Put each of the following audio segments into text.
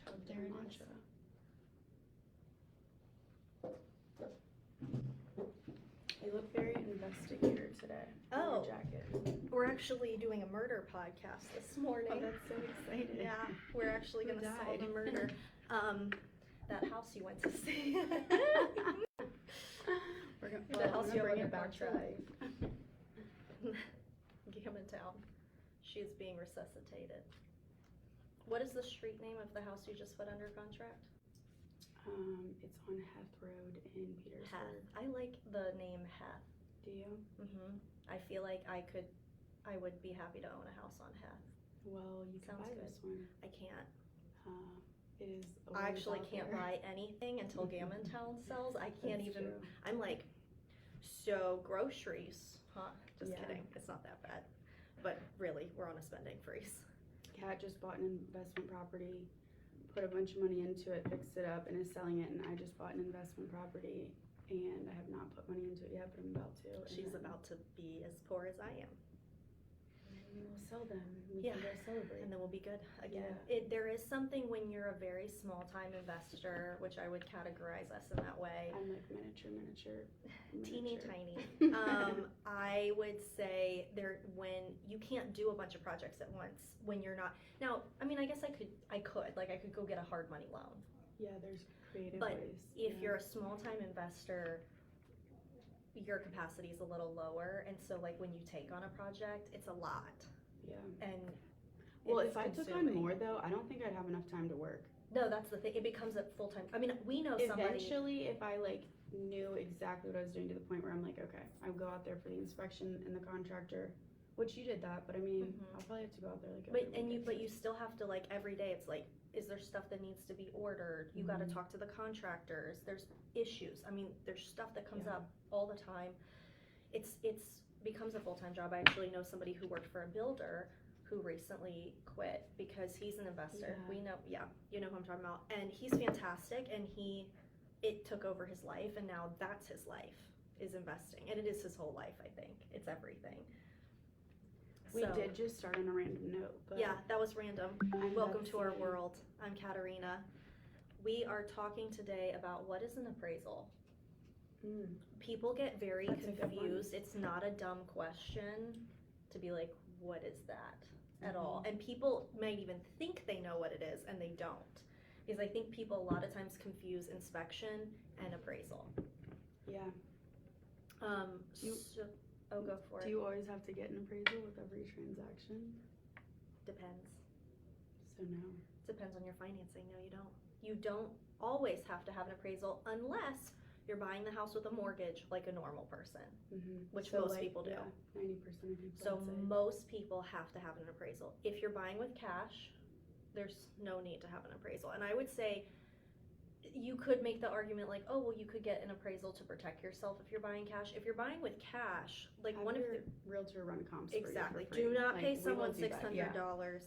There it is. matcha. You look very investigator today. in your Oh. jacket. We're actually doing a murder podcast this morning. Oh, that's so exciting. Yeah, we're actually Who gonna solve a died? murder. That house you went to see. We're gonna, The well, house I'm you gonna bring have it back to contract. life. Town. She is being resuscitated. What is the street name of the house you just put under contract? It's on Heth Road in Petersburg. Heth. I like the name Heth. Do you? I feel like I would be happy to own a house on Heth. Well, you can Sounds buy good. this one. I can't. It is. I actually can't buy anything until Gammon Town sells. I can't That's even. true. I'm like, so groceries, huh? Just Yeah. kidding. It's not that bad. But really, we're on a spending freeze. Kat just bought an investment property, put a bunch of money into it, fixed it up, and is selling it. And I just bought an investment property, and I have not put money into it yet, but I'm about to. and She's then about to be as poor as I am. we will sell them. We Yeah. can go celebrate. And then we'll be good again. Yeah. There is something when you're a very small time investor, which I would categorize us in that way. I'm like miniature. Teeny miniature. tiny. I would say when you can't do a bunch of projects at once when you're not. Now, I mean, I guess I could go get a hard money loan. Yeah, there's creative But ways. If yeah. you're a small time investor, your capacity is a little lower, and so like when you take on a project, it's a lot. Yeah. And Well, it's if I took on consuming. more though, I don't think I'd have enough time to work. No, that's the thing. It becomes a full time. I mean, we know somebody. Eventually, if I like knew exactly what I was doing to the point where I'm like, okay, I would go out there for the inspection and the contractor, which you did that, but I mean, Mhm. I'll probably have to go out there like. But every weekend. you still have to like every day. It's like, is there stuff that needs to be ordered? You got to Mhm. talk to the contractors. There's issues. I mean, there's stuff that comes Yeah. up all the time. It's becomes a full time job. I actually know somebody who worked for a builder who recently quit because he's an investor. Yeah. We know, you know who I'm talking about, and he's fantastic. And it took over his life, and now that's his life is investing, and it is his whole life. I think it's everything. We So, did just start on a random note, but yeah, that was random. I'm Welcome to our Betsy. world. I'm Katerina. We are talking today about what is an appraisal. People get very That's a good one. confused. It's not a dumb question to be like, what is that at all? And people might even think they know what it is and they don't. Because I think people a lot of times confuse inspection and appraisal. Yeah. So, go for Do it. you always have to get an appraisal with every transaction? Depends. So no. Depends on your financing. No, you don't. You don't always have to have an appraisal unless you're buying the house with a mortgage like a normal person, which So, most like, people do. Yeah, 90% of people. So I'd say. most people have to have an appraisal. If you're buying with cash, there's no need to have an appraisal. And I would say you could make the argument like, oh, well, you could get an appraisal to protect yourself if you're buying cash. If you're buying with cash, like Have one of your the realtor run comps for you for exactly. free. Do not Like, pay we will someone do that, yeah. $600.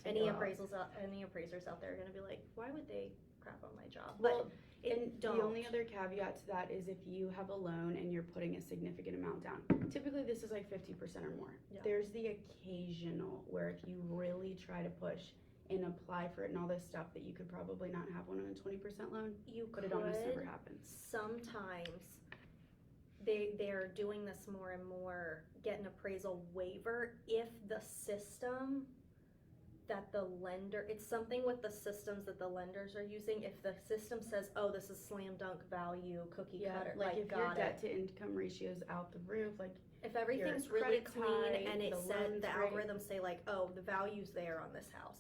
To Any go out. appraisers out there are gonna be like, why would they crap on my job? Well, But it and don't. the only other caveat to that is if you have a loan and you're putting a significant amount down. Typically, this is like 50% or more. Yeah. There's the occasional where if you really try to push and apply for it and all this stuff that you could probably not have one on a 20% loan, You but could it almost never happens. sometimes they're doing this more and more, get an appraisal waiver if the system that the lender, it's something with the systems that the lenders are using. If the system says, oh, this is slam dunk value, cookie cutter, like if your got debt it. to income ratio is out the roof, like If everything's your really credit's clean high, and it the said, loan's the great. algorithms say like, oh, the value's there on this house.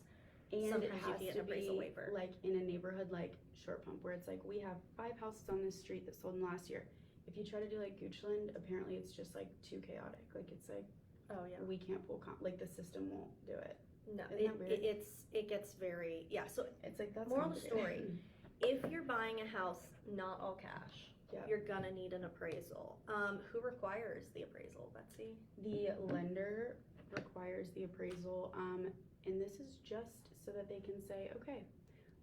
and Sometimes it you has can get to an appraisal be waiver. like in a neighborhood like Short Pump where it's like we have 5 houses on this street that sold in the last year. If you try to do like Goochland, apparently it's just like too chaotic. Like it's like Oh yeah. we can't pull like the system won't do it. No, Isn't that weird? it gets very, so It's like that's Moral of the complicated. if you're buying a house not all cash, Yeah. you're gonna need an appraisal. Who requires the appraisal, Betsy? The lender requires the appraisal, and this is just so that they can say, okay,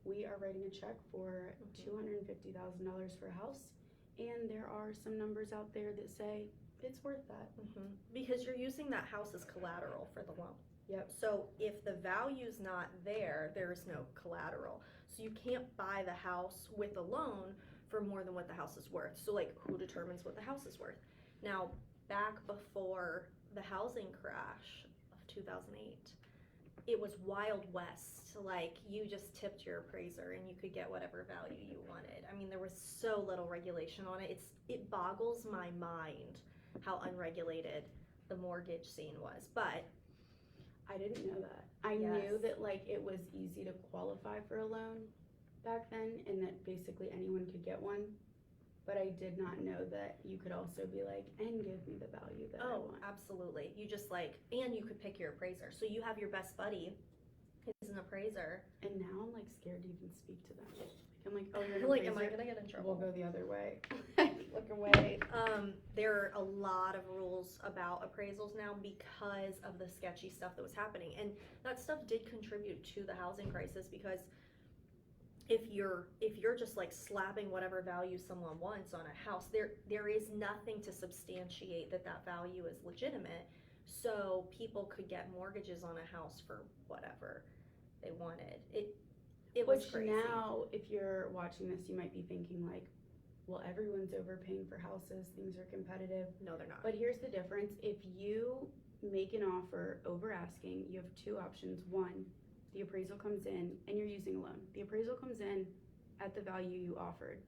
we are writing a check for $250,000 for a house, and there are some numbers out there that say it's worth that. Because you're using that house as collateral for the loan. Yep. So if the value's not there, there is no collateral. So you can't buy the house with a loan for more than what the house is worth. So like, who determines what the house is worth? Now, back before the housing crash of 2008, it was Wild West. Like, you just tipped your appraiser and you could get whatever value you wanted. I mean, there was so little regulation on it. It boggles my mind how unregulated the mortgage scene was. But I didn't know that. I Yes. knew that like it was easy to qualify for a loan back then and that basically anyone could get one. But I did not know that you could also be like, and give me the value that I oh, want. absolutely. You just like, and you could pick your appraiser. So you have your best buddy who's an appraiser. And now I'm like scared to even speak to them. Like, I'm like, oh, you're an Like, appraiser? am I gonna get in trouble? We'll go the other way. Look away. There are a lot of rules about appraisals now because of the sketchy stuff that was happening, and that stuff did contribute to the housing crisis. Because if you're just like slapping whatever value someone wants on a house, there is nothing to substantiate that value is legitimate. So people could get mortgages on a house for whatever they wanted. It was Which crazy. now, if you're watching this, you might be thinking like, well, everyone's overpaying for houses, things are competitive. No, they're not. But here's the difference. If you make an offer over asking, you have two options. One, the appraisal comes in and you're using a loan. The appraisal comes in at the value you offered.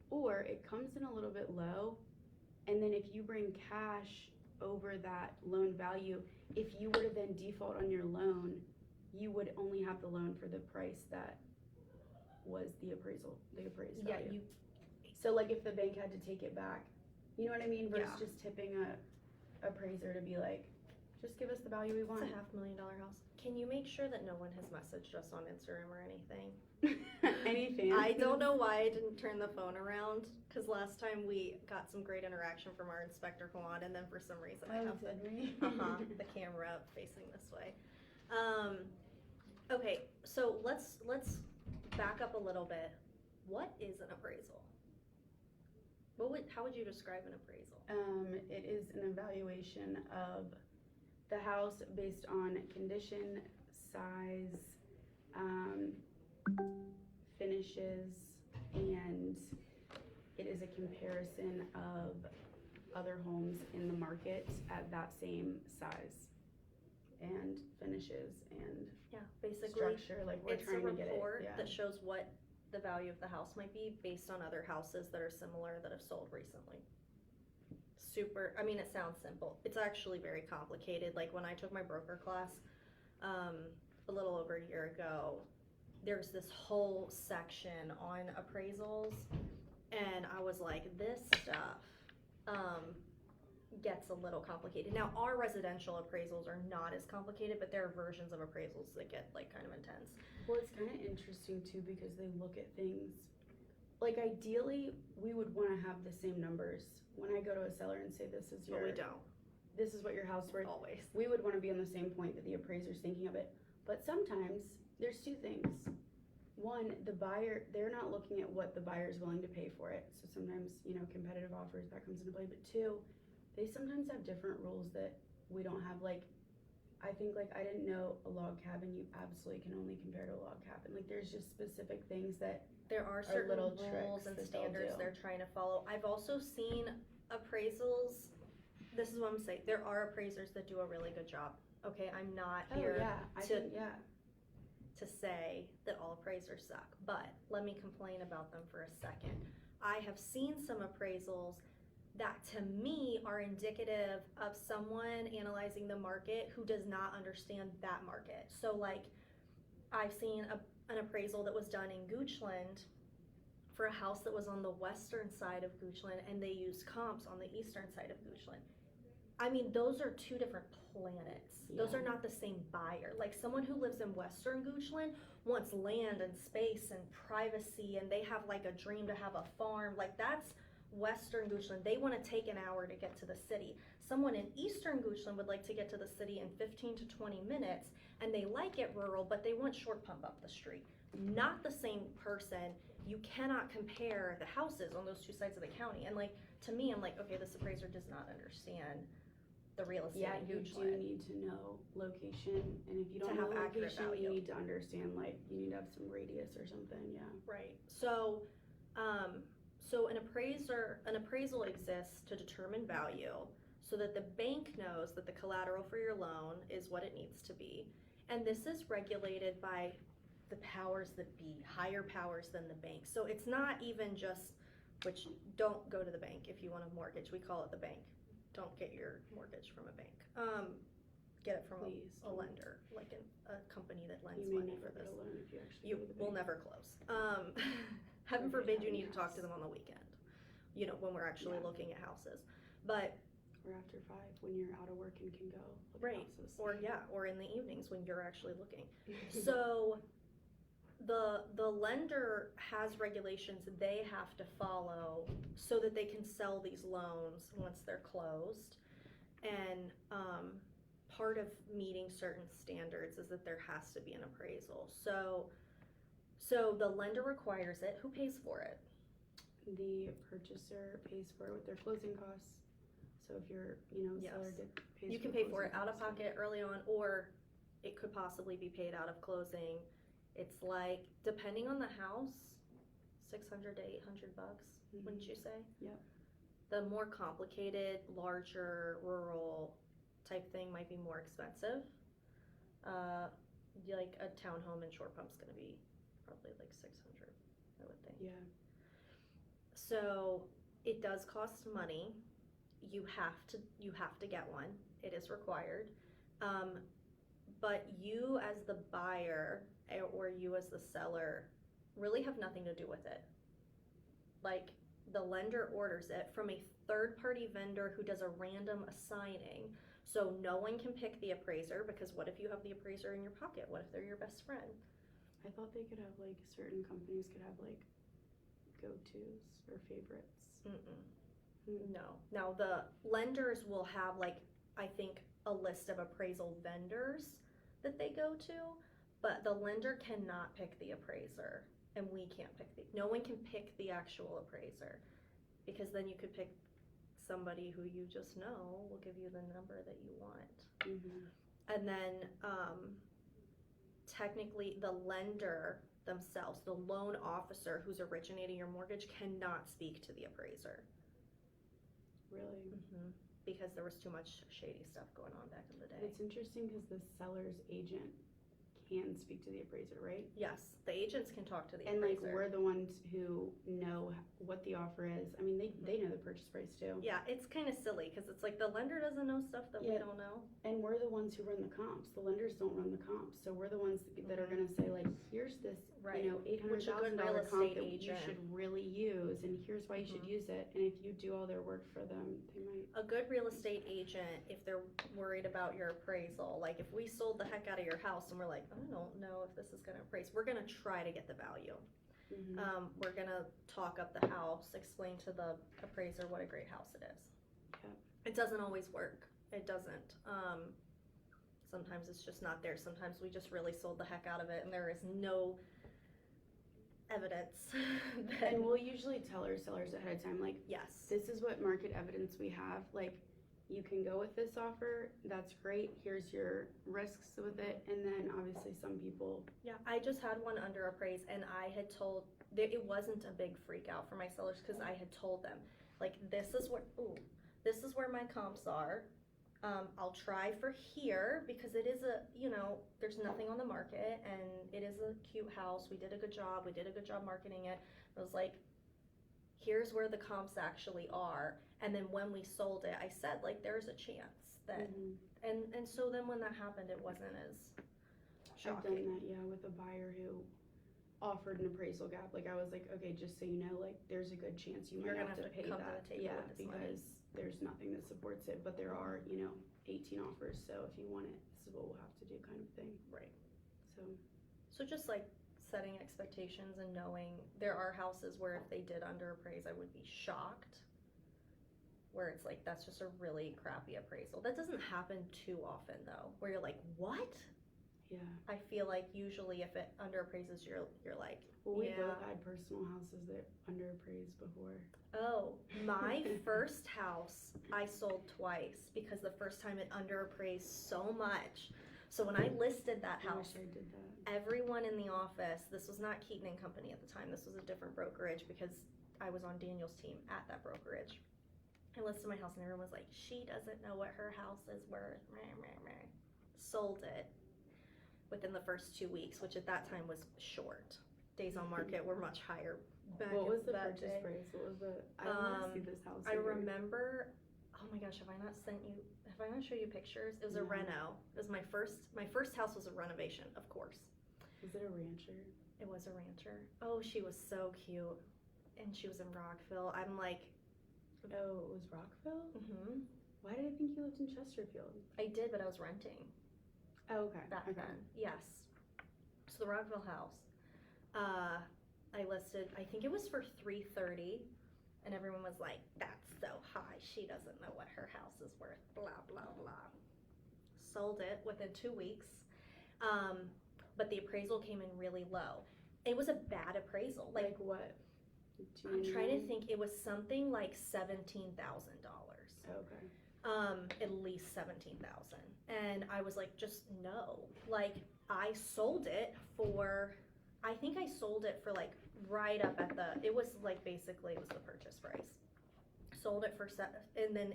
Or it comes in a little bit low, and then if you bring cash over that loan value, if you were to then default on your loan, you would only have the loan for the price that was the appraised value. So like if the bank had to take it back, you know what I mean? Versus just tipping a appraiser to be like, just give us the value we want. It's a $500,000 house. Can you make sure that no one has messaged us on Instagram or anything? Any fans? I don't know why I didn't turn the phone around, because last time we got some great interaction from our inspector Juan, and then for some reason I have the camera facing this way. Okay, so let's back up a little bit. What is an appraisal? How would you describe an appraisal? It is an evaluation of the house based on condition, size, finishes, and it is a comparison of other homes in the market at that same size and finishes and Basically structure. Like we're it's a trying to get it. report that shows what the value of the house might be based on other houses that are similar that have sold recently. I mean, it sounds simple. It's actually very complicated. Like when I took my broker class a little over a year ago, there's this whole section on appraisals, and I was like, this stuff gets a little complicated. Now, our residential appraisals are not as complicated, but there are versions of appraisals that get like kind of intense. Well, it's kind of interesting too because they look at things, like ideally we would want to have the same numbers. When I go to a seller and say this is But we don't this is what your house worth, always. we would want to be on the same point that the appraiser's thinking of it. But sometimes there's two things. One, the buyer, they're not looking at what the buyer's willing to pay for it. So sometimes, competitive offers, that comes into play. But two, they sometimes have different rules that we don't have. Like, I think like I didn't know a log cabin, you absolutely can only compare to a log cabin. Like there's just specific things that there are certain little rules and tricks standards they're trying to follow. I've also seen appraisals. This is what I'm saying. There are appraisers that do a really good job. Okay, I'm not here to say that all appraisers suck, but let me complain about them for a second. I have seen some appraisals that to me are indicative of someone analyzing the market who does not understand that market. So like I've seen an appraisal that was done in Goochland for a house that was on the western side of Goochland, and they used comps on the eastern side of Goochland. I mean, those are two different planets. Those are not the same buyer. Like someone who lives in western Goochland wants land and space and privacy, and they have like a dream to have a farm. Like that's western Goochland. They want to take an hour to get to the city. Someone in eastern Goochland would like to get to the city in 15 to 20 minutes, and they like it rural, but they want short pump up the street. Not the same person. You cannot compare the houses on those two sides of the county. And like, to me, I'm like, okay, this appraiser does not understand the real estate Yeah, in you Goochland. do need to know location, and if you To don't have know accurate location, value. you need to understand, like, you need to have some radius or something, yeah. Right. So an appraisal exists to determine value so that the bank knows that the collateral for your loan is what it needs to be. And this is regulated by the powers that be, higher powers than the bank. So it's not even just, which don't go to the bank if you want a mortgage. We call it the bank. Don't get your mortgage from a bank. Get it from Please a don't. lender, like a company that lends You may money never for get this. a loan if you actually You go to the will bank. never close. Heaven Okay, forbid you having need a to talk house. to them on the weekend, you know, when we're actually Yeah. looking at houses. But, Or after 5, when you're out of work and can go look right, at houses. or in the evenings when you're actually looking. So the lender has regulations they have to follow so that they can sell these loans once they're closed. And part of meeting certain standards is that there has to be an appraisal. So the lender requires it. Who pays for it? The purchaser pays for it with their closing costs. So if you're, Yes. seller pays You can pay for it out of pocket early on, or it could possibly be paid out of closing. It's like, depending on the house, $600 to $800, wouldn't you say? Yep. The more complicated, larger, rural type thing might be more expensive. Like a townhome in Short Pump's gonna be probably like 600, I would think. Yeah. So it does cost money. You have to get one. It is required. But you as the buyer or you as the seller really have nothing to do with it. Like, the lender orders it from a third-party vendor who does a random assigning. So no one can pick the appraiser, because what if you have the appraiser in your pocket? What if they're your best friend? I thought they could have, like, certain companies could have, like, go-tos or favorites. No. Now, the lenders will have, like, I think, a list of appraisal vendors that they go to, but the lender cannot pick the appraiser, and we can't pick no one can pick the actual appraiser, because then you could pick somebody who you just know will give you the number that you want. And then technically the lender themselves, the loan officer who's originating your mortgage, cannot speak to the appraiser. Really? Because there was too much shady stuff going on back in the day. It's interesting because the seller's agent can speak to the appraiser, right? Yes, the agents can talk to the And, like, appraiser. we're the ones who know what the offer is. I mean, they know the purchase price too. Yeah, it's kind of silly because it's like the lender doesn't know stuff that we Yeah. don't know. And we're the ones who run the comps. The lenders don't run the comps. So we're the ones that are gonna say, like, here's this, Right. $800,000 comp estate that you agent. should really use, and here's why you should use it. And if you do all their work for them, they might. A good real estate agent, if they're worried about your appraisal, like if we sold the heck out of your house and we're like, I don't know if this is gonna appraise, we're gonna try to get the value. We're gonna talk up the house, explain to the appraiser what a great house it is. Yep. It doesn't always work. It doesn't. Sometimes it's just not there. Sometimes we just really sold the heck out of it and there is no evidence. And we'll usually tell our sellers ahead of time, like, yes. this is what market evidence we have. Like, you can go with this offer. That's great. Here's your risks with it. And then obviously some people. Yeah, I just had one under appraise and I had told, it wasn't a big freak out for my sellers because I had told them, like, this is where my comps are. I'll try for here because it is there's nothing on the market and it is a cute house. We did a good job marketing it. I was like, here's where the comps actually are. And then when we sold it, I said, like, there's a chance that, and so then when that happened, it wasn't as shocking. I've done that, yeah, with a buyer who offered an appraisal gap. Like, I was like, okay, just so you know, like, there's a good chance you're gonna have to pay come that. to the table Yeah, with this because money. there's nothing that supports it, but there are, 18 offers. So if you want it, this is what we'll have to do, kind of thing. Right. So just like setting expectations and knowing there are houses where if they did under appraise, I would be shocked. Where it's like, that's just a really crappy appraisal. That doesn't happen too often though, where you're like, what? Yeah. I feel like usually if it underappraises, you're like, Well, we yeah. both had personal houses that underappraised before. Oh, my first house I sold twice because the first time it underappraised so much. So when I listed that I house, wish I did that. everyone in the office, this was not Keaton and Company at the time, this was a different brokerage because I was on Daniel's team at that brokerage. I listed my house and everyone was like, she doesn't know what her house is worth. Sold it within the first 2 weeks, which at that time was short. Days on market were much higher back What was the that purchase day. price? What was the? I want to see this house. I later. remember, oh my gosh, have I not shown you pictures? It was a No. reno. It was my first house was a renovation, of course. Was it a rancher? It was a rancher. Oh, she was so cute. And she was in Rockville. I'm like, Oh, it was Rockville? Why did I think you lived in Chesterfield? I did, but I was renting Oh, okay. back Okay. then. Yes. So the Rockville house, I listed, I think it was for $330, and everyone was like, that's so high. She doesn't know what her house is worth, blah, blah, blah. Sold it within 2 weeks. But the appraisal came in really low. It was a bad appraisal. Like what? I'm trying to think. It was something like $17,000. Okay. At least 17,000. And I was like, just no. Like, I sold it for, I think I sold it for like right up at it was like basically it was the purchase price. Sold it for and then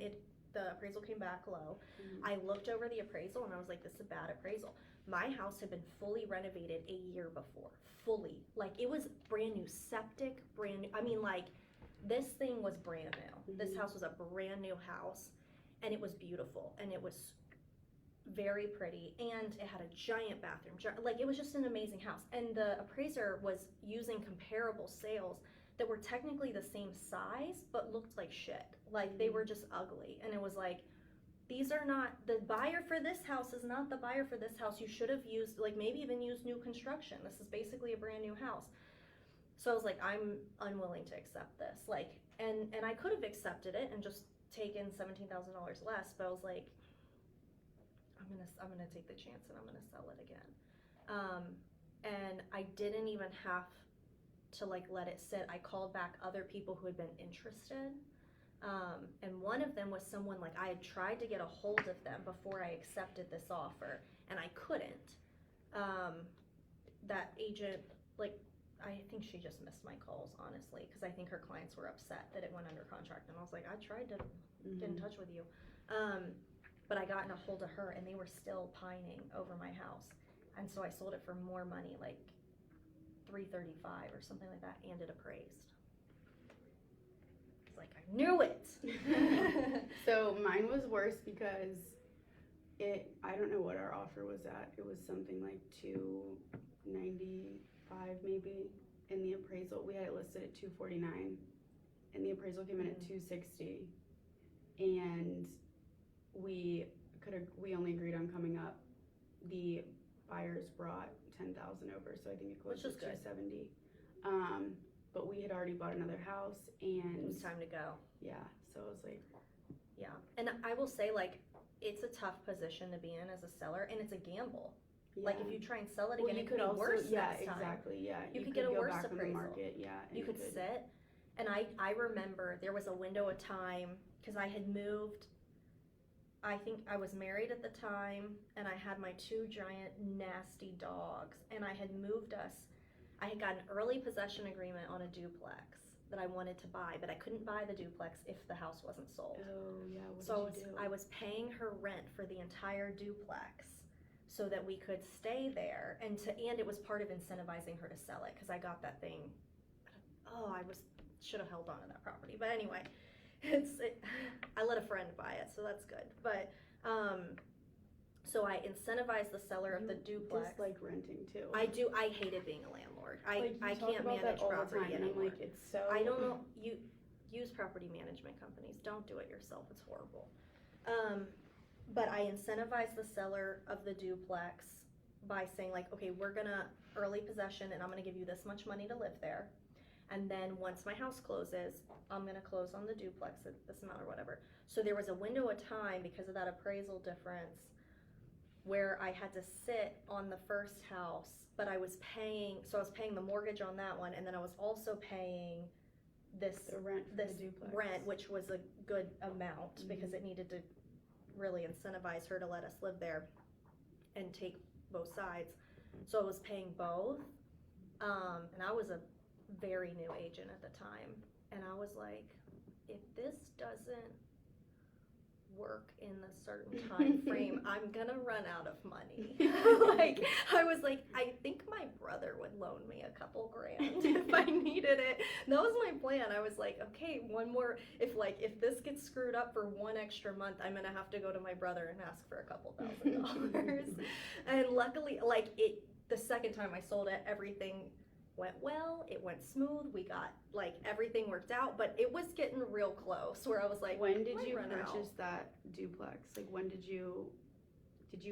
the appraisal came back low. Mm-hmm. I looked over the appraisal and I was like, this is a bad appraisal. My house had been fully renovated a year before. Fully. Like, it was brand new septic, brand new. I mean, like, this thing was brand new. Mm-hmm. This house was a brand new house, and it was beautiful, and it was very pretty, and it had a giant bathroom. Like, it was just an amazing house. And the appraiser was using comparable sales that were technically the same size, but looked like shit. Like, they were just ugly. And it was like, these are not, the buyer for this house is not the buyer for this house. You should have used, like, maybe even used new construction. This is basically a brand new house. So I was like, I'm unwilling to accept this. Like, and I could have accepted it and just taken $17,000 less, but I was like, I'm gonna take the chance and I'm gonna sell it again. And I didn't even have to like let it sit. I called back other people who had been interested. And one of them was someone, like, I had tried to get a hold of them before I accepted this offer, and I couldn't. That agent, like, I think she just missed my calls, honestly, because I think her clients were upset that it went under contract, and I was like, I tried to get in touch with you. But I got in a hold of her, and they were still pining over my house, and so I sold it for more money, like $335 or something like that, and it appraised. Like, I knew it. So mine was worse because I don't know what our offer was at. It was something like $295 maybe. In the appraisal, we had it listed at $249, and the appraisal came in at $260, and we only agreed on coming up. The buyers brought $10,000 over, so I think it closed at $270. But we had already bought another house, and It was time to go. Yeah, so it was like, yeah. And I will say, like, it's a tough position to be in as a seller, and it's a gamble. yeah. Like, if you try and sell it Well, again, you it could could be also, worse yeah, next time. exactly, yeah. You could get a go worse back on the appraisal. market, yeah. And You could sit, and I remember there was a window of time, because I had moved, I think I was married at the time, and I had my 2 giant nasty dogs, and I had moved us. I had got an early possession agreement on a duplex that I wanted to buy, but I couldn't buy the duplex if the house wasn't sold. Oh, yeah, what So did you do? I was paying her rent for the entire duplex so that we could stay there, and it was part of incentivizing her to sell it, because I got that thing. Should have held on to that property, but anyway, I let a friend buy it, so that's good. But so I incentivized the seller of the duplex. Just like renting too. I hated being a landlord. I talk can't about manage that all the property time, and anymore. I'm like, it's so. I don't know. You use property management companies. Don't do it yourself. It's horrible. But I incentivized the seller of the duplex by saying, like, okay, we're gonna early possession, and I'm gonna give you this much money to live there. And then once my house closes, I'm gonna close on the duplex at this amount or whatever. So there was a window of time because of that appraisal difference where I had to sit on the first house, but I was paying the mortgage on that one, and then I was also paying this The rent for this the duplex. rent, which was a good amount Mhm. because it needed to really incentivize her to let us live there and take both sides. So I was paying both, and I was a very new agent at the time, and I was like, if this doesn't work in a certain time frame, I'm gonna run out of money. Like, I was like, I think my brother would loan me a couple grand if I needed it. That was my plan. I was like, okay, one more, if this gets screwed up for one extra month, I'm gonna have to go to my brother and ask for a couple $1,000s. And luckily, the second time I sold it, everything went well, it went smooth, we got, everything worked out, but it was getting real close where I was like, when did "Might you run out." purchase that duplex? Like, when did you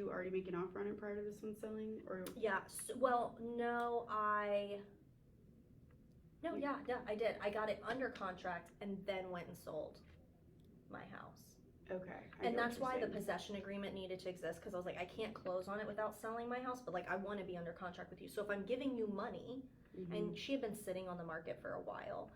already make an offer on it prior to this one selling, or? Yeah, yeah, I did. I got it under contract and then went and sold my house. Okay. And that's why the possession agreement needed to exist, because I was like, I can't close on it without selling my house, but I want to be under contract with you. So if I'm giving you money, and she had been sitting on the market for a while,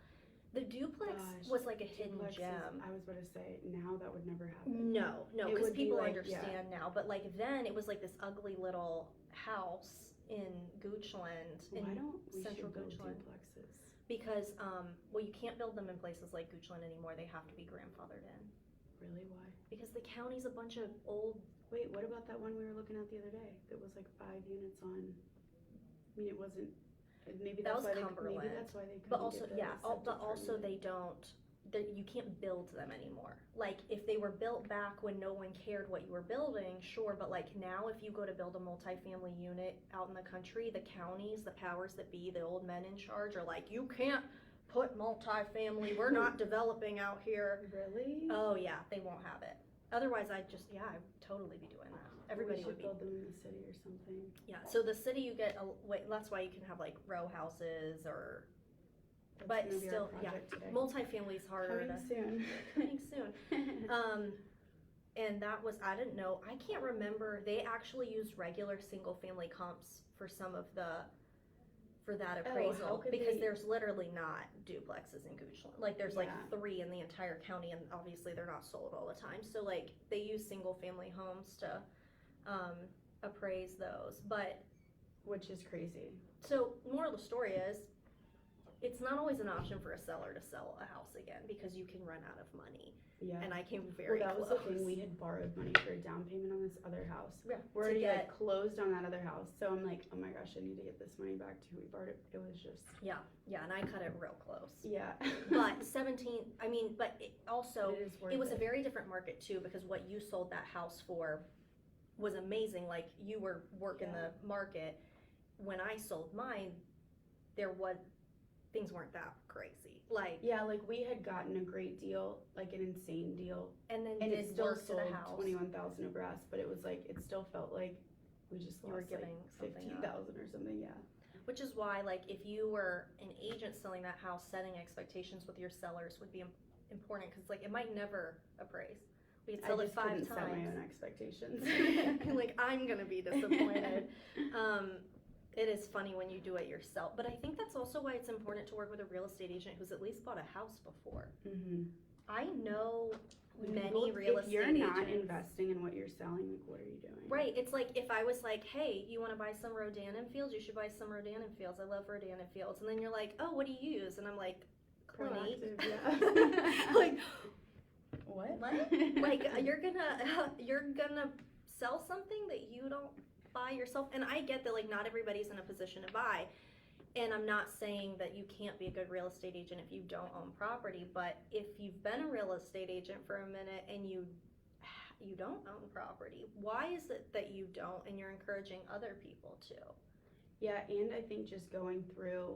the duplex was like a hidden gem. I was about to say, now that would never happen. No, It because would be people like, understand now, but then it was like this ugly little house in Goochland, Why don't we central should build Goochland. duplexes? Because, you can't build them in places like Goochland anymore. They have to be grandfathered in. Really? Why? Because the county's a bunch of old. Wait, what about that one we were looking at the other day? That was like 5 units on. I mean, it wasn't. Maybe That that's was why Cumberland. Maybe that's why they couldn't But also, get the septic but also permit. they don't. You can't build them anymore. If they were built back when no one cared what you were building, sure. But now, if you go to build a multifamily unit out in the country, the counties, the powers that be, the old men in charge are like, you can't put multifamily. We're not developing out here. Really? Oh yeah, they won't have it. Otherwise, I'd totally be doing that. Everybody we would should be. build them in the city or something. Yeah. So the city, you get that's why you can have row houses or. That's But gonna be our still, yeah, project today. multifamily's harder Coming soon. coming soon. And that was, I didn't know, I can't remember, they actually used regular single family comps for that how appraisal, could because they- there's literally not duplexes in Goochland. There's Yeah. 3 in the entire county, and obviously they're not sold all the time. So they use single family homes to appraise those. But Which is crazy. so moral of the story is, it's not always an option for a seller to sell a house again, because you can run out of money. Yeah. And I came very that was close. the thing. We had borrowed money for a down payment on this other house. Yeah, We're to already get- closed on that other house. So I'm like, oh my gosh, I need to get this money back too. We borrowed it. It was just. Yeah, and I cut it real close. Yeah. But 17, but it also, it is worth it was a very different market too, because what you sold that house for was amazing. You were working Yeah. the market. When I sold mine, things weren't that crazy. Yeah, we had gotten a great deal, an insane deal. And then And did it still work to sold the house. 21,000 of brass, but it was it still felt like we just You were lost giving something up. 15,000 or something, yeah. Which is why, if you were an agent selling that house, setting expectations with your sellers would be important, because it might never appraise. We could sell I it just 5 couldn't set my times. own expectations. I'm gonna be disappointed. It is funny when you do it yourself, but I think that's also why it's important to work with a real estate agent who's at least bought a house before. Mm-hmm. I know many People, real estate agents. If you're not investing in what you're selling, what are you doing? Right, it's if I was hey, you want to buy some Rodan fields? You should buy some Rodan fields. I love Rodan fields. And then you're oh, what do you use? And I'm Clinique. Proactive, yeah. What? You're gonna sell something that you don't buy yourself. And I get that not everybody's in a position to buy, and I'm not saying that you can't be a good real estate agent if you don't own property, but if you've been a real estate agent for a minute and you don't own property, why is it that you don't, and you're encouraging other people to? Yeah, and I think just going through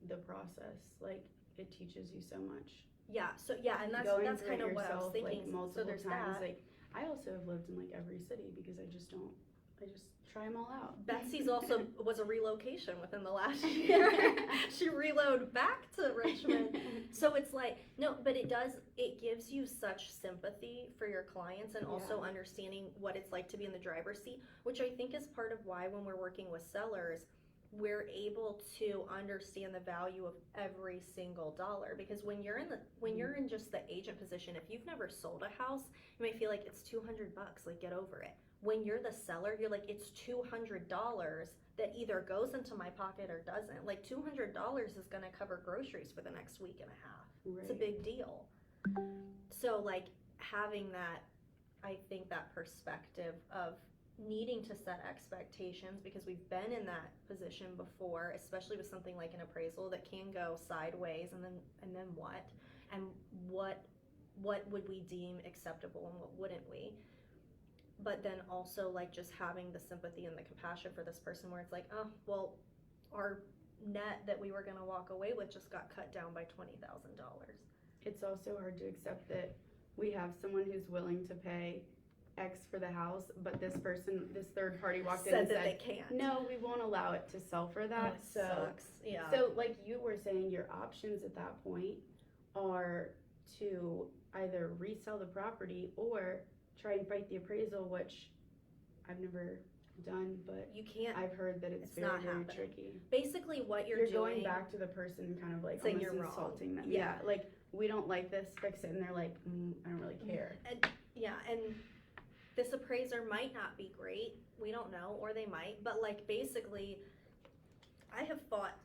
the process, it teaches you so much. Yeah, and that's through kind it of what I was yourself, thinking. multiple so there's times. that. I also have lived in every city because I just don't I just try them all out. Betsy's also was a relocation within the last year. She reloaded back to Richmond. So it's like, no, but it gives you such sympathy for your clients and also understanding what it's like to be in the driver's seat, which I think is part of why when we're working with sellers, we're able to understand the value of every single dollar, because when you're in just the agent position, if you've never sold a house, you may feel like it's $200, like get over it. When you're the seller, you're like, it's $200 that either goes into my pocket or doesn't. Like $200 is gonna cover groceries for the next week and a half. Right. It's a big deal. So like having that, I think that perspective of needing to set expectations, because we've been in that position before, especially with something like an appraisal that can go sideways, and then what would we deem acceptable and what wouldn't we? But then also like just having the sympathy and the compassion for this person, where it's like, oh well, our net that we were going to walk away with just got cut down by $20,000. It's also hard to accept that we have someone who's willing to pay X for the house, but this third party walked in and said that said, they can't. no, we won't allow it to sell for that. Oh, it sucks. Yeah. So like you were saying, your options at that point are to either resell the property or try and fight the appraisal, which I've never done, but you can't. I've heard that it's very, not very happening. tricky. Basically, what you're doing, going back to the person, kind of like saying almost you're wrong. insulting them. Yeah. Like, we don't like this, fix it, and they're like, I don't really care. And this appraiser might not be great. We don't know, or they might. But like basically, I have fought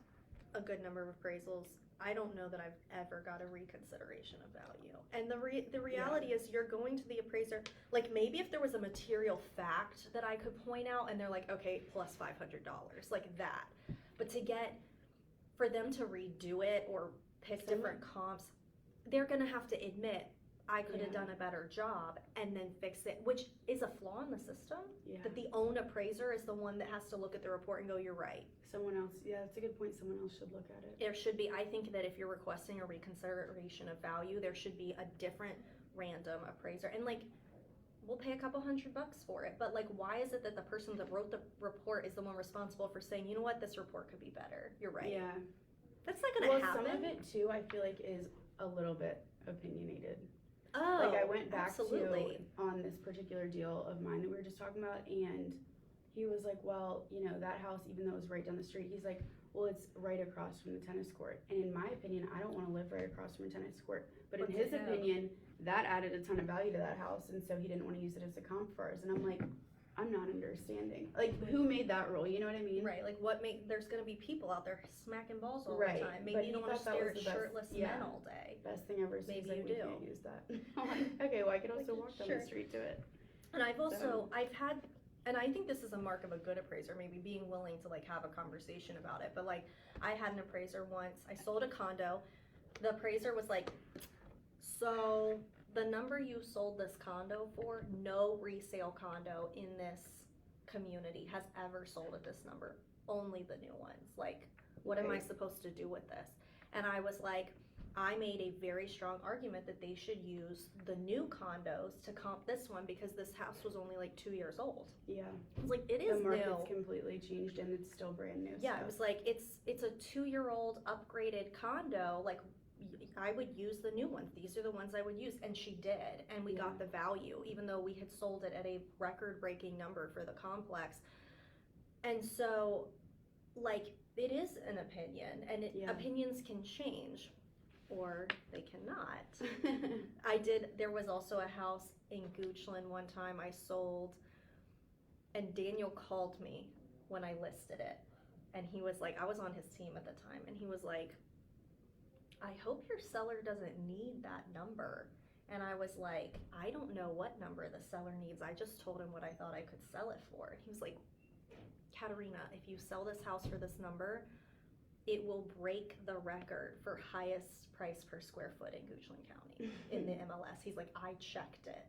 a good number of appraisals. I don't know that I've ever got a reconsideration of value. And the reality is, you're going to the appraiser, like maybe if there was a material fact that I could point out and they're like, okay, plus $500, like that. But for them to redo it or pick different comps, they're gonna have to admit, I could have done a better job, and then fix it, which is a flaw in the system. That the own appraiser is the one that has to look at the report and go, you're right. Someone else, that's a good point, someone else should look at it. There should be, I think that if you're requesting a reconsideration of value, there should be a different random appraiser. And like, we'll pay a couple $100 for it, but like, why is it that the person that wrote the report is the one responsible for saying, you know what, this report could be better, you're right. Yeah. That's not gonna happen. Some of it too, I feel like, is a little bit opinionated. Oh, like I went back absolutely. to on this particular deal of mine that we were just talking about, and he was like, well, that house, even though it was right down the street, he's like, well, it's right across from the tennis court. And in my opinion, I don't want to live right across from a tennis court. But in his opinion, that added a ton of value to that house, and so he didn't want to use it as a comp for ours. And I'm like, I'm not understanding. Like, who made that rule? You know what I mean? Right, like there's gonna be people out there smacking balls all Right, the time. but Maybe he you don't want to thought that stare was at the best- shirtless yeah. men all day. Best thing ever. So Maybe he's like, you we do. can't use that. I'm like, okay, well, I could also walk down Sure. the street to it. And I've had, and I think this is a mark of a good appraiser, maybe being willing to like have a conversation about it. But like, I had an appraiser once, I sold a condo. The appraiser was like, so the number you sold this condo for, no resale condo in this community has ever sold at this number, only the new ones. Like, what am I supposed to do with this? And I was like, I made a very strong argument that they should use the new condos to comp this one, because this house was only like 2 years old. Yeah. I was like, it is the market's new. completely changed and it's still brand new. Yeah, so. it was like, it's a 2-year-old upgraded condo. Like, I would use the new ones. These are the ones I would use. And she did. And we got the value, even though we had sold it at a record-breaking number for the complex. And so, like, it is an opinion, and opinions can change, or they cannot. There was also a house in Goochland one time I sold, and Daniel called me when I listed it. And he was like, I was on his team at the time, and he was like, I hope your seller doesn't need that number. And I was like, I don't know what number the seller needs. I just told him what I thought I could sell it for. And he was like, Katerina, if you sell this house for this number, it will break the record for highest price per square foot in Goochland County in the MLS. He's like, I checked it.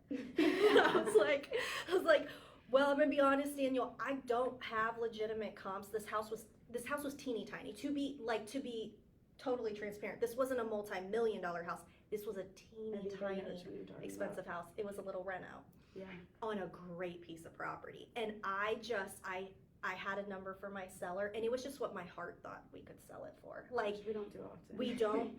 I was like, well, I'm gonna be honest, Daniel, I don't have legitimate comps. This house was teeny tiny. To be totally transparent, this wasn't a multi-million-dollar house. This was a teeny tiny expensive house. It was a little reno. Yeah. on a great piece of property. And I had a number for my seller, and it was just what my heart thought we could sell it for. Like, we don't do often. we don't,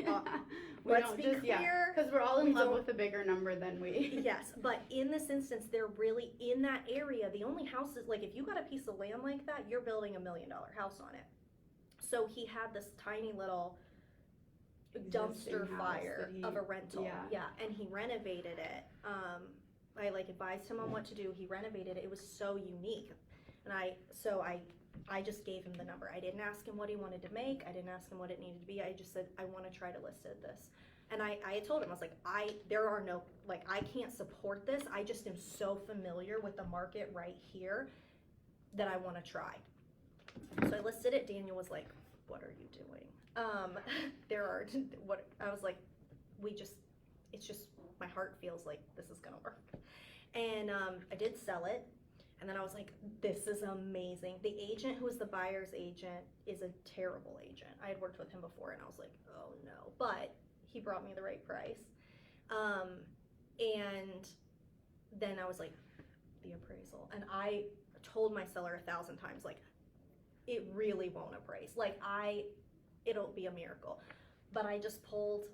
we let's don't be just, clear. because we're all in we love don't- with a bigger number than we. Yes, but in this instance, they're really in that area. The only houses, like if you got a piece of land like that, you're building $1 million house on it. So he had this tiny little Existing dumpster house fire that he- of a rental. yeah. And he renovated it. I like advised him on what to do. He renovated it. It was so unique. And I just gave him the number. I didn't ask him what he wanted to make. I didn't ask him what it needed to be. I just said, I want to try to list it this. And I had told him, I was like, I can't support this. I just am so familiar with the market right here that I want to try. So I listed it. Daniel was like, what are you doing? I was like, it's just, my heart feels like this is gonna work. And I did sell it. And then I was like, this is amazing. The agent who was the buyer's agent is a terrible agent. I had worked with him before and I was like, oh no. But he brought me the right price. And then I was like, the appraisal. And I told my seller 1,000 times, like, it really won't appraise. Like, it'll be a miracle. But I just pulled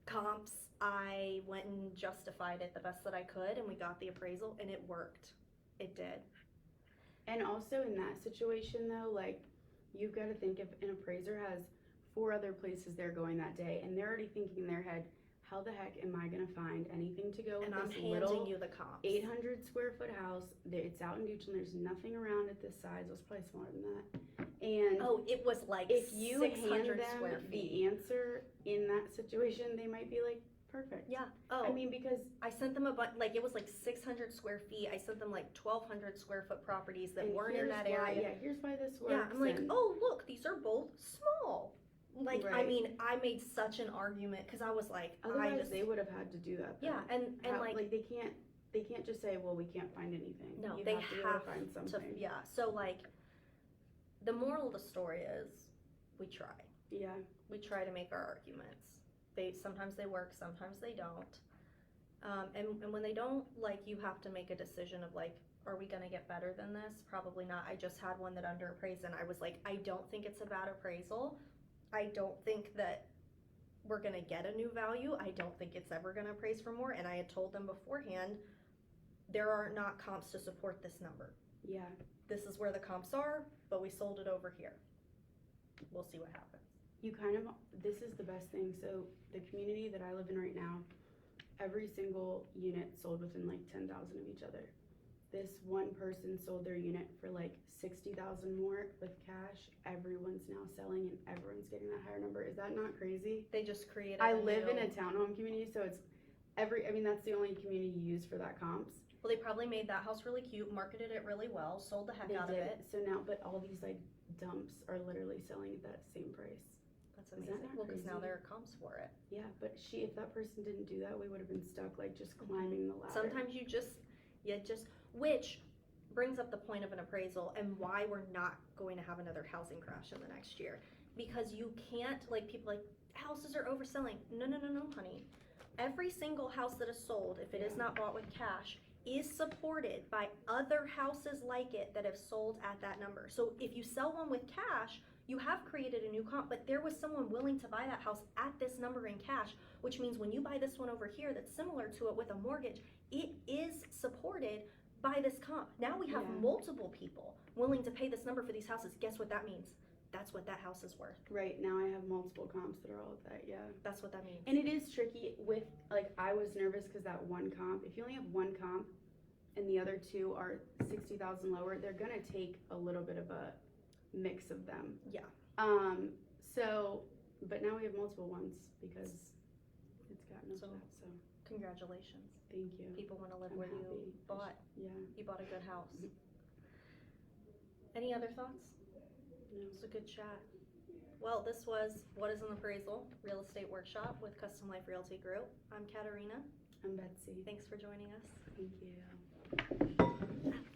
comps. I went and justified it the best that I could, and we got the appraisal, and it worked. It did. And also in that situation though, like, you've got to think if an appraiser has 4 other places they're going that day, and they're already thinking in their head, how the heck am I gonna find anything to go with And I'm this handing little you the comps. 800 square foot house? It's out in Duchland. There's nothing around it this size. It was probably smaller than that. And Oh, it was like if you hand 600 them square feet. the answer in that situation, they might be like, perfect. Yeah. Oh, I mean, because I sent them like it was like 600 square feet. I sent them like 1,200 square foot properties that and weren't in here's that why- area. Yeah, here's why this works. Yeah, I'm like, and- oh look, these are both small. Like, I Right. mean, I made such an argument because I was like, Otherwise, they would have had to do that. yeah, though. and How- like they can't just say, well, we can't find anything. no, You they have to, be able to find to, something. yeah. So like, the moral of the story is, we try. Yeah. We try to make our arguments. Sometimes they work, sometimes they don't. And when they don't, like, you have to make a decision of like, are we gonna get better than this? Probably not. I just had one that underappraised, and I was like, I don't think it's a bad appraisal. I don't think that we're gonna get a new value. I don't think it's ever gonna appraise for more. And I had told them beforehand, there are not comps to support this number. Yeah. This is where the comps are, but we sold it over here. We'll see what happens. You kind of, this is the best thing. So the community that I live in right now, every single unit sold within like 10,000 of each other. This one person sold their unit for like 60,000 more with cash. Everyone's now selling and everyone's getting that higher number. Is that not crazy? They just created I a live in new- a townhome community, so it's that's the only community you use for that comps. Well, they probably made that house really cute, marketed it really well, sold the heck They out did. of it. So now, but all these like dumps are literally selling at that same price. That's Is that amazing. not Well, because now crazy? there are comps for it. Yeah, but if that person didn't do that, we would have been stuck like just climbing the ladder. Sometimes which brings up the point of an appraisal and why we're not going to have another housing crash in the next year. Because you can't, like, people like, houses are overselling. No, honey. Every single house that is sold, if it is not bought with cash, is supported by other houses like it that have sold at that number. So if you sell one with cash, you have created a new comp, but there was someone willing to buy that house at this number in cash, which means when you buy this one over here that's similar to it with a mortgage, it is supported by this comp. Now we have Yeah. multiple people willing to pay this number for these houses. Guess what that means? That's what that house is worth. Right, now I have multiple comps that are all at that, yeah. That's what that means. And it is tricky with, like, I was nervous because that one comp, if you only have one comp and the other two are 60,000 lower, they're gonna take a little bit of a mix of them. Yeah. So, but now we have multiple ones because it's gotten us So- that, so Congratulations. thank you. People want to live I'm where you happy. bought. Yeah, You bought a good house. Any other thoughts? no. It was a good chat. Well, this was What is an Appraisal? Real Estate Workshop with Custom Life Realty Group. I'm Katerina. I'm Betsy. Thanks for joining us. Thank you.